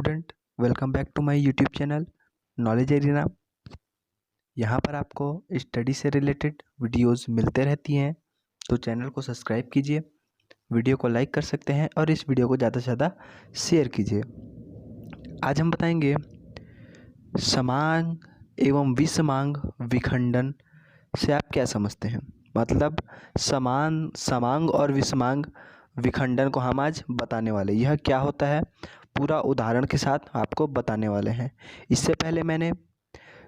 Student, welcome back to my YouTube channel Knowledge Arena. यहाँ पर आपको स्टडी से रिलेटेड वीडियोस मिलते रहती हैं, तो चैनल को सब्सक्राइब कीजिए, वीडियो को लाइक कर सकते हैं और इस वीडियो को ज़्यादा से ज़्यादा शेयर कीजिए। आज हम बताएंगे समांग एवं विषमांग विखंडन से आप क्या समझते हैं। मतलब समांग और विषमांग विखंडन को हम आज बताने वाले, यह क्या होता है पूरा उदाहरण के साथ आपको बताने वाले हैं। इससे पहले मैंने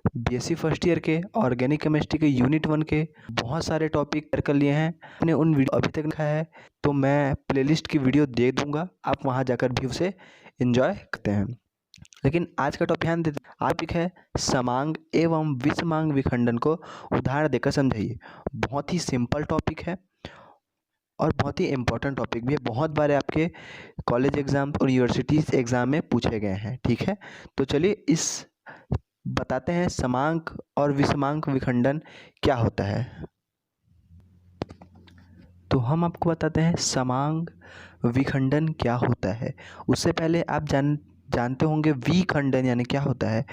बीएससी फर्स्ट ईयर के ऑर्गेनिक केमिस्ट्री के यूनिट 1 के बहुत सारे टॉपिक कर लिए हैं। मैंने उन वीडियो अभी तक लिखा है, तो मैं प्लेलिस्ट की वीडियो दे दूंगा, आप वहां जाकर भी उसे एंजॉय करते हैं। लेकिन आज का टॉपिक ध्यान देते टॉपिक है समांग एवं विषमांग विखंडन को उदाहरण देकर समझाइए। बहुत ही सिंपल टॉपिक है और बहुत ही इम्पोर्टेंट टॉपिक भी है। बहुत बार आपके कॉलेज एग्जाम और यूनिवर्सिटीज एग्जाम में पूछे गए हैं। ठीक है, तो चलिए इस बताते हैं समांग और विषमांग विखंडन क्या होता है। तो हम आपको बताते हैं समांग विखंडन क्या होता है। उससे पहले आप जानते होंगे विखंडन यानी क्या होता है।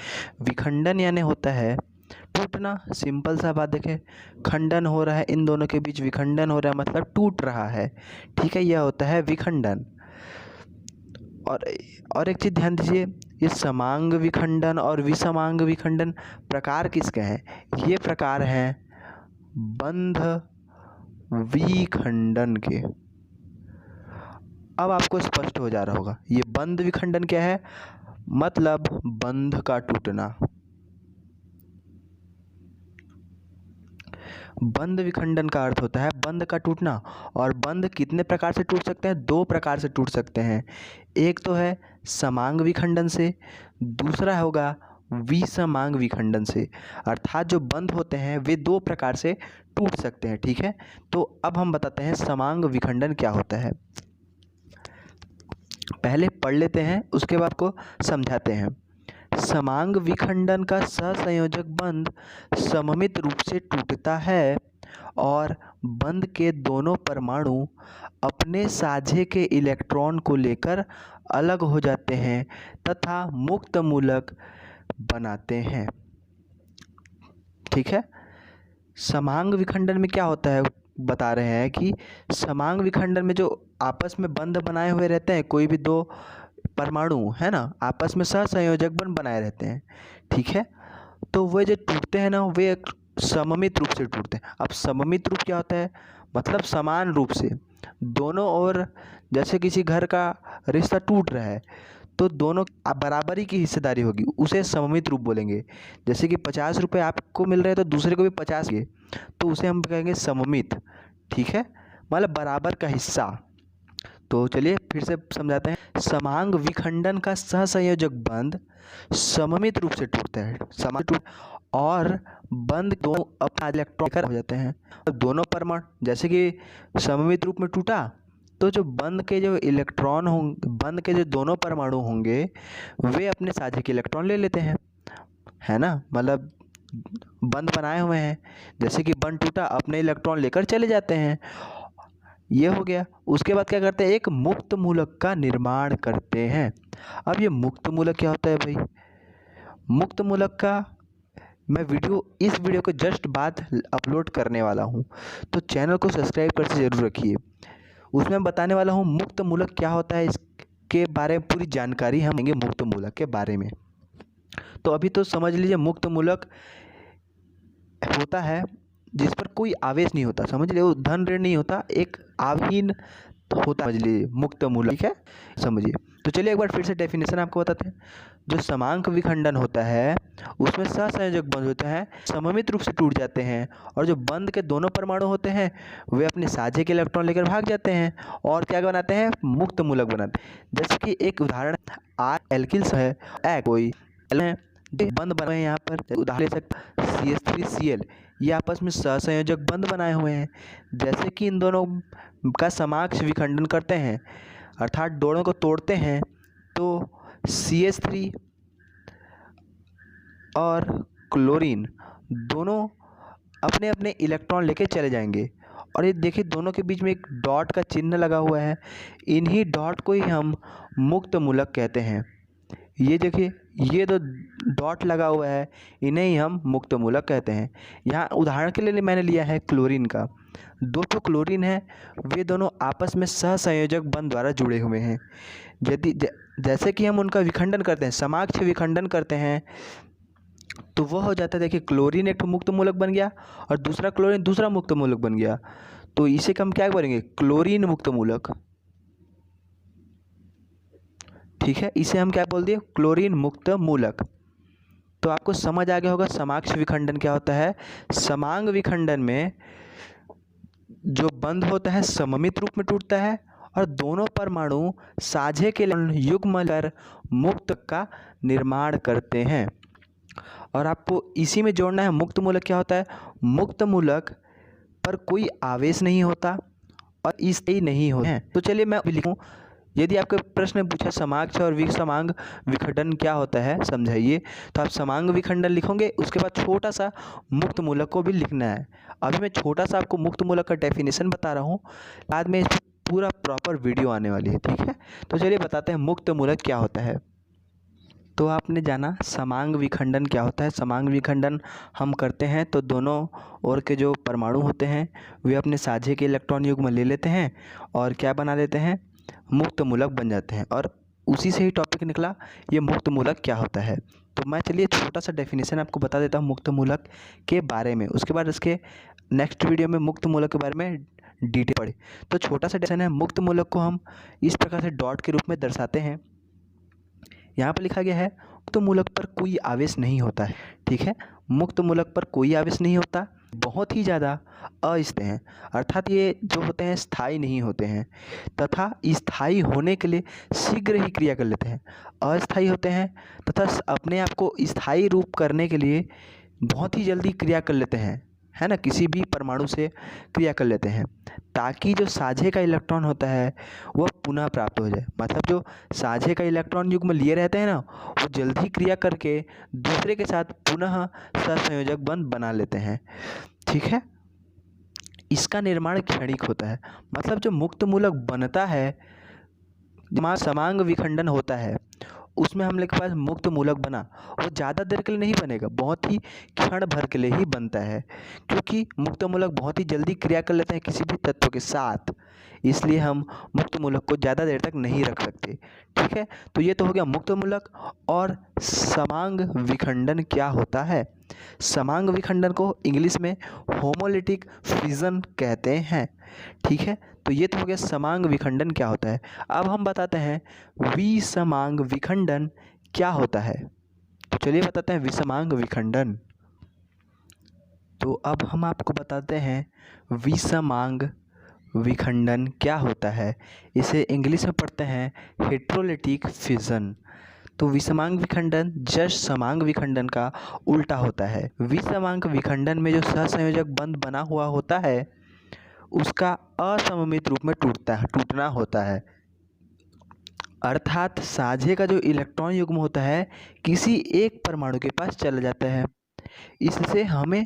विखंडन यानी होता है टूटना। सिंपल सा बात देखें, खंडन हो रहा है, इन दोनों के बीच विखंडन हो रहा है, मतलब टूट रहा है। ठीक है, यह होता है विखंडन। और एक चीज़ ध्यान दीजिए, ये समांग विखंडन और विषमांग विखंडन प्रकार किसके हैं। ये प्रकार हैं बंध विखंडन के। अब आपको स्पष्ट हो जा रहा होगा ये बंध विखंडन क्या है। मतलब बंध का टूटना। बंध विखंडन का अर्थ होता है बंध का टूटना। और बंध कितने प्रकार से टूट सकते हैं, दो प्रकार से टूट सकते हैं। एक तो है समांग विखंडन से, दूसरा होगा विषमांग विखंडन से। अर्थात जो बंध होते हैं वे दो प्रकार से टूट सकते हैं। ठीक है, तो अब हम बताते हैं समांग विखंडन क्या होता है। पहले पढ़ लेते हैं, उसके बाद को समझाते हैं। समांग विखंडन का सहसंयोजक बंध सममित रूप से टूटता है और बंध के दोनों परमाणु अपने साझे के इलेक्ट्रॉन को लेकर अलग हो जाते हैं तथा मुक्त मूलक बनाते हैं। ठीक है, समांग विखंडन में क्या होता है बता रहे हैं कि समांग विखंडन में जो आपस में बंध बनाए हुए रहते हैं, कोई भी दो परमाणु है ना, आपस में सहसंयोजक बंध बनाए रहते हैं। ठीक है, तो वे जो टूटते हैं ना, वे एक सममित रूप से टूटते हैं। अब सममित रूप क्या होता है, मतलब समान रूप से दोनों ओर। जैसे किसी घर का रिश्ता टूट रहा है तो दोनों बराबरी की हिस्सेदारी होगी, उसे सममित रूप बोलेंगे। जैसे कि 50 रुपये आपको मिल रहे हैं तो दूसरे को भी 50 के, तो उसे हम कहेंगे सममित। ठीक है, मतलब बराबर का हिस्सा। तो चलिए फिर से समझाते हैं। समांग विखंडन का सहसंयोजक बंध सममित रूप से टूटता है, समान टूट, और बंध दो अपना इलेक्ट्रॉन हो जाते हैं। दोनों परमाणु जैसे कि सममित रूप में टूटा, तो जो बंध के जो इलेक्ट्रॉन होंगे, बंध के जो दोनों परमाणु होंगे वे अपने साझे के इलेक्ट्रॉन ले लेते हैं, है ना। मतलब बंध बनाए हुए हैं, जैसे कि बंध टूटा अपने इलेक्ट्रॉन लेकर चले जाते हैं। ये हो गया। उसके बाद क्या करते हैं, एक मुक्त मूलक का निर्माण करते हैं। अब ये मुक्त मूलक क्या होता है भाई। मुक्त मूलक का मैं इस वीडियो को जस्ट बाद अपलोड करने वाला हूँ, तो चैनल को सब्सक्राइब करके ज़रूर रखिए। उसमें बताने वाला हूँ मुक्त मूलक क्या होता है, इसके बारे में पूरी जानकारी हम देंगे मुक्त मूलक के बारे में। तो अभी तो समझ लीजिए मुक्त मूलक होता है जिस पर कोई आवेश नहीं होता, समझ लीजिए, वो धन ऋण नहीं होता, एक आवेशहीन होता, समझ लीजिए मुक्त मूलक। ठीक है, समझिए। तो चलिए एक बार फिर से डेफिनेशन आपको बताते हैं। जो समांग विखंडन होता है उसमें सहसंयोजक बंध होते हैं, सममित रूप से टूट जाते हैं, और जो बंध के दोनों परमाणु होते हैं वे अपने साझे के इलेक्ट्रॉन लेकर भाग जाते हैं और क्या बनाते हैं, मुक्त मूलक बनाते हैं। जैसे कि एक उदाहरण आर एल्किल्स है, कोई है बंध बने हुए हैं। यहाँ पर उदाहरण ले सकते CH3Cl, ये आपस में सहसंयोजक बंध बनाए हुए हैं। जैसे कि इन दोनों का समाक्ष विखंडन करते हैं, अर्थात दोनों को तोड़ते हैं, तो CH3 और क्लोरीन दोनों अपने अपने इलेक्ट्रॉन लेके चले जाएंगे। और ये देखिए दोनों के बीच में एक डॉट का चिन्ह लगा हुआ है, इन्हीं डॉट को ही हम मुक्त मूलक कहते हैं। ये देखिए, ये तो डॉट लगा हुआ है, इन्हें ही हम मुक्त मूलक कहते हैं। यहाँ उदाहरण के लिए मैंने लिया है क्लोरीन का। दो तो क्लोरीन है, वे दोनों आपस में सहसंयोजक बंध द्वारा जुड़े हुए हैं। यदि जैसे कि हम उनका विखंडन करते हैं, समाक्ष विखंडन करते हैं, तो वह हो जाता है, देखिए क्लोरीन एक मुक्त मूलक बन गया और दूसरा क्लोरीन दूसरा मुक्त मूलक बन गया। तो इसे हम क्या करेंगे, क्लोरीन मुक्त मूलक। ठीक है, इसे हम क्या बोल दिए, क्लोरीन मुक्त मूलक। तो आपको समझ आ गया होगा समाक्ष विखंडन क्या होता है। समांग विखंडन में जो बंध होता है सममित रूप में टूटता है और दोनों परमाणु साझे के युग्म कर मुक्त का निर्माण करते हैं। और आपको इसी में जोड़ना है मुक्त मूलक क्या होता है। मुक्त मूलक पर कोई आवेश नहीं होता और स्थायी नहीं होते हैं। तो चलिए मैं लिखूं, यदि आपके प्रश्न में पूछा समाक्ष और विसमांग विखंडन क्या होता है समझाइए, तो आप समांग विखंडन लिखोगे, उसके बाद छोटा सा मुक्त मूलक को भी लिखना है। अभी मैं छोटा सा आपको मुक्त मूलक का डेफिनेशन बता रहा हूँ, बाद में इस पूरा प्रॉपर वीडियो आने वाली है। ठीक है, तो चलिए बताते हैं मुक्त मूलक क्या होता है। तो आपने जाना समांग विखंडन क्या होता है। समांग विखंडन हम करते हैं तो दोनों ओर के जो परमाणु होते हैं वे अपने साझे के इलेक्ट्रॉन युग्म ले लेते हैं और क्या बना देते हैं, मुक्त मूलक बन जाते हैं। और उसी से ही टॉपिक निकला ये मुक्त मूलक क्या होता है। तो मैं चलिए छोटा सा डेफिनेशन आपको बता देता हूँ मुक्त मूलक के बारे में, उसके बाद इसके नेक्स्ट वीडियो में मुक्त मूलक के बारे में डिटेल पढ़े। तो छोटा सा डेफिनेशन है, मुक्त मूलक को हम इस प्रकार से डॉट के रूप में दर्शाते हैं। यहाँ पर लिखा गया है मुक्त मूलक पर कोई आवेश नहीं होता है। ठीक है, मुक्त मूलक पर कोई आवेश नहीं होता, बहुत ही ज़्यादा अस्थायी हैं, अर्थात ये जो होते हैं स्थायी नहीं होते हैं, तथा स्थायी होने के लिए शीघ्र ही क्रिया कर लेते हैं। अस्थायी होते हैं तथा अपने आप को स्थायी रूप करने के लिए बहुत ही जल्दी क्रिया कर लेते हैं, है ना, किसी भी परमाणु से क्रिया कर लेते हैं ताकि जो साझे का इलेक्ट्रॉन होता है वह पुनः प्राप्त हो जाए। मतलब जो साझे का इलेक्ट्रॉन युग्म लिए रहते हैं ना, वो जल्दी क्रिया करके दूसरे के साथ पुनः सहसंयोजक बंध बना लेते हैं। ठीक है, इसका निर्माण क्षणिक होता है। मतलब जो मुक्त मूलक बनता है, समांग विखंडन होता है, उसमें हम लोग के पास मुक्त मूलक बना, वो ज़्यादा देर के लिए नहीं बनेगा, बहुत ही क्षण भर के लिए ही बनता है, क्योंकि मुक्त मूलक बहुत ही जल्दी क्रिया कर लेते हैं किसी भी तत्व के साथ, इसलिए हम मुक्त मूलक को ज़्यादा देर तक नहीं रख सकते। ठीक है, तो ये तो हो गया मुक्त मूलक। और समांग विखंडन क्या होता है। समांग विखंडन को इंग्लिश में होमोलिटिक फिजन कहते हैं। ठीक है, तो ये तो हो गया समांग विखंडन क्या होता है। अब हम बताते हैं विसमांग विखंडन क्या होता है। तो चलिए बताते हैं विसमांग विखंडन। तो अब हम आपको बताते हैं विसमांग विखंडन क्या होता है। इसे इंग्लिश में पढ़ते हैं हेट्रोलिटिक फिजन। तो विसमांग विखंडन जस्ट समांग विखंडन का उल्टा होता है। विसमांग विखंडन में जो सहसंयोजक बंध बना हुआ होता है उसका असममित रूप में टूटना होता है, अर्थात साझे का जो इलेक्ट्रॉन युग्म होता है किसी एक परमाणु के पास चला जाता है। इससे हमें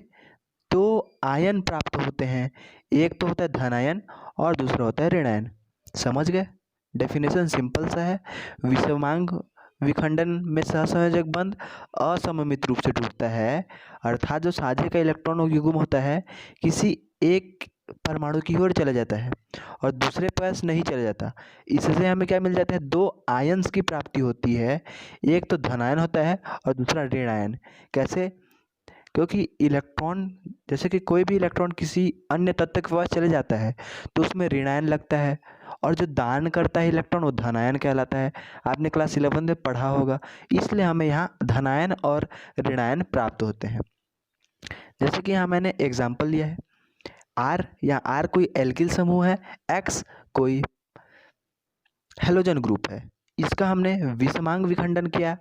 दो आयन प्राप्त होते हैं, एक तो होता है धन आयन और दूसरा होता है ऋण आयन। समझ गए, डेफिनेशन सिंपल सा है। विसमांग विखंडन में सहसंयोजक बंध असममित रूप से टूटता है, अर्थात जो साझे का इलेक्ट्रॉन युग्म होता है किसी एक परमाणु की ओर चला जाता है और दूसरे पास नहीं चला जाता। इससे हमें क्या मिल जाता है, दो आयन्स की प्राप्ति होती है, एक तो धन आयन होता है और दूसरा ऋण आयन। कैसे, क्योंकि इलेक्ट्रॉन, जैसे कि कोई भी इलेक्ट्रॉन किसी अन्य तत्व के पास चले जाता है तो उसमें ऋण आयन लगता है और जो दान करता है इलेक्ट्रॉन वो धन आयन कहलाता है। आपने क्लास 11 में पढ़ा होगा, इसलिए हमें यहाँ धन आयन और ऋण आयन प्राप्त होते हैं। जैसे कि यहाँ मैंने एग्जाम्पल लिया है, आर या आर कोई एल्किल समूह है, एक्स कोई हेलोजन ग्रुप है, इसका हमने विसमांग विखंडन किया,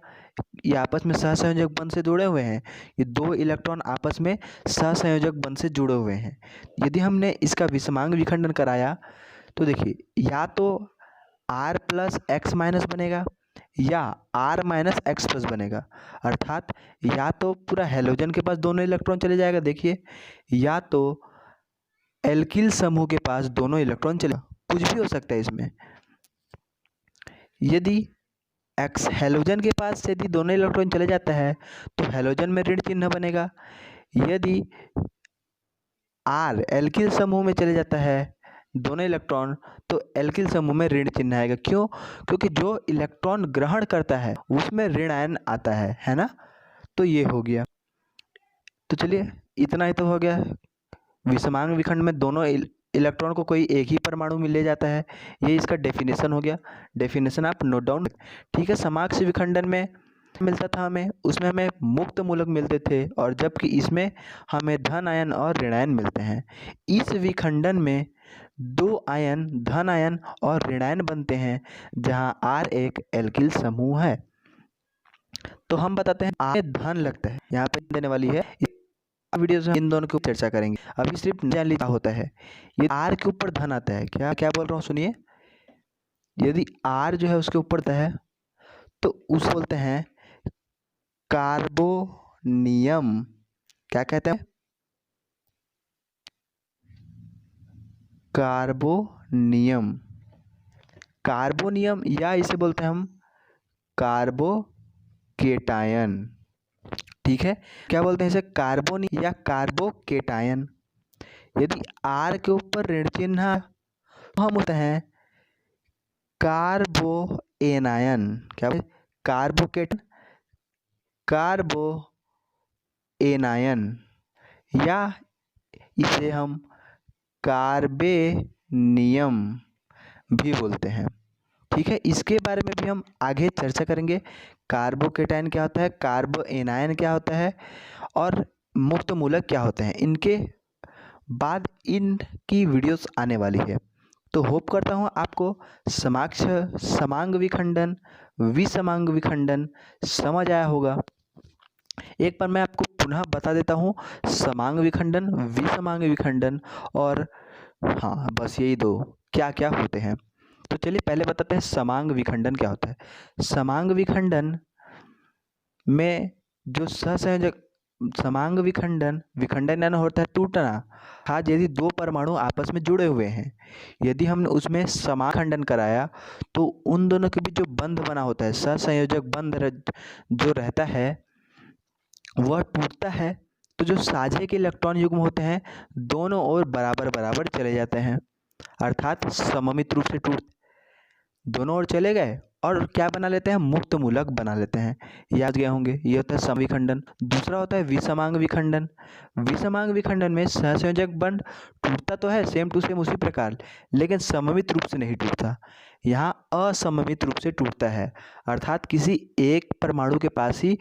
ये आपस में सहसंयोजक बंध से जुड़े हुए हैं, ये दो इलेक्ट्रॉन आपस में सहसंयोजक बंध से जुड़े हुए हैं। यदि हमने इसका विसमांग विखंडन कराया तो देखिए या तो आर प्लस एक्स माइनस बनेगा या आर माइनस एक्स प्लस बनेगा, अर्थात या तो पूरा हेलोजन के पास दोनों इलेक्ट्रॉन चले जाएगा देखिए, या तो एल्किल समूह के पास दोनों इलेक्ट्रॉन चले, कुछ भी हो सकता है इसमें। यदि एक्स हैलोजन के पास यदि दोनों इलेक्ट्रॉन चले जाता है तो हैलोजन में ऋण चिन्ह बनेगा। यदि आर एल्किल समूह में चले जाता है दोनों इलेक्ट्रॉन तो एल्किल समूह में ऋण चिन्ह आएगा। क्यों? क्योंकि जो इलेक्ट्रॉन ग्रहण करता है उसमें ऋण आयन आता है ना। तो ये हो गया। तो चलिए इतना ही तो हो गया। विषमांग विखंड में दोनों इलेक्ट्रॉन को कोई एक ही परमाणु में ले जाता है, ये इसका डेफिनेशन हो गया। डेफिनेशन आप नोट डाउन। ठीक है, समाक्ष विखंडन में मिलता था हमें, उसमें हमें मुक्त मूलक मिलते थे, और जबकि इसमें हमें धन आयन और ऋण आयन मिलते हैं। इस विखंडन में दो आयन धन आयन और ऋण आयन बनते हैं, जहां R एक एल्किल समूह है। तो हम बताते हैं R धन लगता है, यहाँ पे देने वाली है। वीडियो से इन दोनों के ऊपर चर्चा करेंगे। अभी सिर्फ जान लीजिए होता है ये R के ऊपर धन आता है। क्या क्या बोल रहा हूँ सुनिए। यदि R जो है उसके ऊपर है तो उस बोलते हैं कार्बोनियम। क्या कहते हैं? कार्बोनियम। कार्बोनियम या इसे बोलते हैं हम कार्बोकेटायन। ठीक है, क्या बोलते हैं इसे? कार्बोनियम या कार्बोकेटायन। यदि R के ऊपर ऋण चिन्ह तो हम होते हैं कार्बोएनायन। क्या? कार्बोकेटन, कार्बोएनायन, या इसे हम कार्बेनियम भी बोलते हैं। ठीक है, इसके बारे में भी हम आगे चर्चा करेंगे। कार्बोकेटायन क्या होता है, कार्बोएनायन क्या होता है, और मुक्त मूलक क्या होते हैं, इनके बाद इनकी वीडियोस आने वाली है। तो होप करता हूँ आपको समाक्ष समांग विखंडन, विषमांग विखंडन समझ आया होगा। एक बार मैं आपको पुनः बता देता हूँ समांग विखंडन, विषमांग विखंडन, और हाँ बस यही दो क्या क्या होते हैं। तो चलिए पहले बताते हैं समांग विखंडन क्या होता है। समांग विखंडन में जो सहसंयोजक समांग विखंडन, विखंडन यानी होता है टूटना। हाँ, यदि दो परमाणु आपस में जुड़े हुए हैं, यदि हमने उसमें समाखंडन कराया तो उन दोनों के बीच जो बंध बना होता है, सहसंयोजक बंध जो रहता है वह टूटता है। तो जो साझे के इलेक्ट्रॉन युग्म होते हैं दोनों ओर बराबर बराबर चले जाते हैं, अर्थात सममित रूप से दोनों ओर चले गए और क्या बना लेते हैं? मुक्त मूलक बना लेते हैं। याद गए होंगे, ये होता है समविखंडन। दूसरा होता है विषमांग विखंडन। विषमांग विखंडन में सहसंयोजक बंध टूटता तो है सेम टू सेम उसी प्रकार, लेकिन सममित रूप से नहीं टूटता, यहाँ असममित रूप से टूटता है। अर्थात किसी एक परमाणु के पास ही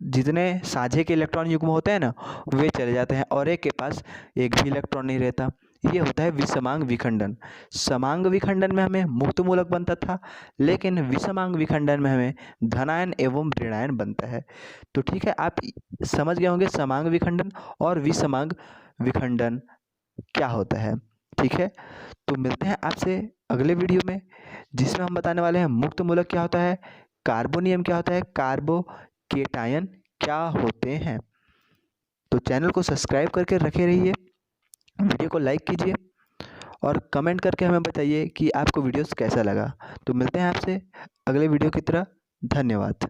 जितने साझे के इलेक्ट्रॉन युग्म होते हैं ना वे चले जाते हैं, और एक के पास एक भी इलेक्ट्रॉन नहीं रहता। ये होता है विषमांग विखंडन। समांग विखंडन में हमें मुक्त मूलक बनता था, लेकिन विषमांग विखंडन में हमें धनायन एवं ऋणायन बनता है। तो ठीक है, आप समझ गए होंगे समांग विखंडन और विषमांग विखंडन क्या होता है। ठीक है, तो मिलते हैं आपसे अगले वीडियो में, जिसमें हम बताने वाले हैं मुक्त मूलक क्या होता है, कार्बोनियम क्या होता है, कार्बोकेटायन क्या होते हैं। तो चैनल को सब्सक्राइब करके रखे रहिए, वीडियो को लाइक कीजिए और कमेंट करके हमें बताइए कि आपको वीडियोस कैसा लगा। तो मिलते हैं आपसे अगले वीडियो की तरह। धन्यवाद।